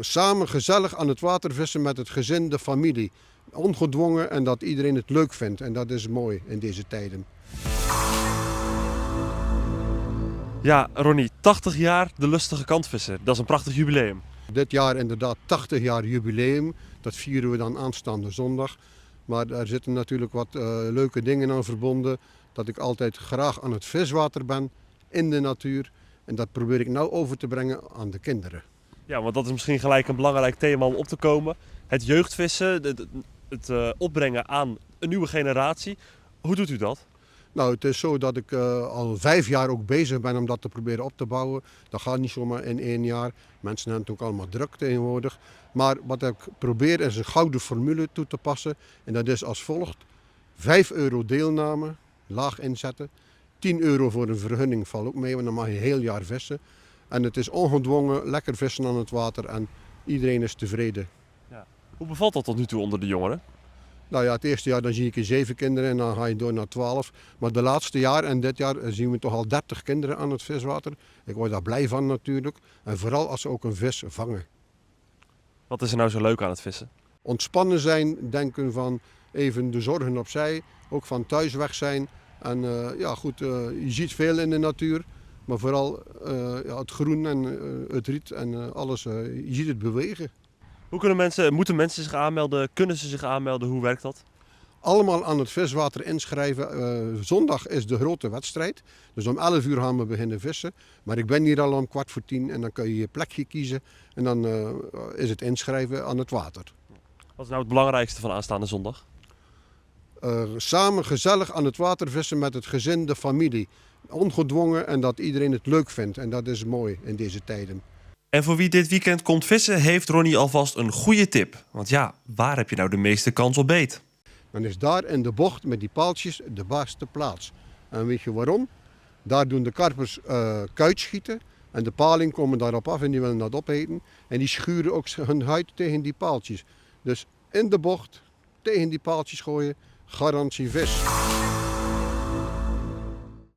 Samen gezellig aan het water vissen met het gezin, de familie. Ongedwongen en dat iedereen het leuk vindt. En dat is mooi in deze tijden. Ja, Ronnie, 80 jaar de lustige kantvissen. Dat is een prachtig jubileum. Dit jaar inderdaad 80 jaar jubileum. Dat vieren we dan aanstaande zondag. Maar daar zitten natuurlijk wat leuke dingen aan verbonden. Dat ik altijd graag aan het viswater ben, in de natuur. En dat probeer ik nou over te brengen aan de kinderen. Ja, want dat is misschien gelijk een belangrijk thema om op te komen. Het jeugdvissen, het opbrengen aan een nieuwe generatie. Hoe doet u dat? Nou, het is zo dat ik al 5 jaar ook bezig ben om dat te proberen op te bouwen. Dat gaat niet zomaar in 1 jaar. Mensen hebben het ook allemaal druk tegenwoordig. Maar wat ik probeer is een gouden formule toe te passen. En dat is als volgt. €5 deelname, laag inzetten. €10 voor een vergunning valt ook mee, want dan mag je heel jaar vissen. En het is ongedwongen, lekker vissen aan het water en iedereen is tevreden. Ja. Hoe bevalt dat tot nu toe onder de jongeren? Nou ja, het eerste jaar dan zie ik er 7 kinderen en dan ga je door naar 12. Maar de laatste jaar en dit jaar zien we toch al 30 kinderen aan het viswater. Ik word daar blij van natuurlijk. En vooral als ze ook een vis vangen. Wat is er nou zo leuk aan het vissen? Ontspannen zijn, denken van even de zorgen opzij. Ook van thuis weg zijn. En ja goed, je ziet veel in de natuur. Maar vooral ja, het groen en het riet en alles, je ziet het bewegen. Moeten mensen zich aanmelden? Kunnen ze zich aanmelden? Hoe werkt dat? Allemaal aan het viswater inschrijven. Zondag is de grote wedstrijd. Dus om 11 uur gaan we beginnen vissen. Maar ik ben hier al om 9:15 en dan kun je je plekje kiezen. En dan is het inschrijven aan het water. Wat is nou het belangrijkste van aanstaande zondag? Samen gezellig aan het water vissen met het gezin, de familie. Ongedwongen en dat iedereen het leuk vindt. En dat is mooi in deze tijden. En voor wie dit weekend komt vissen, heeft Ronnie alvast een goede tip. Want ja, waar heb je nou de meeste kans op beet? Dan is daar in de bocht met die paaltjes de beste plaats. En weet je waarom? Daar doen de karpers kuit schieten. En de paling komen daarop af en die willen dat opeten. En die schuren ook hun huid tegen die paaltjes. Dus in de bocht tegen die paaltjes gooien, garantie vis.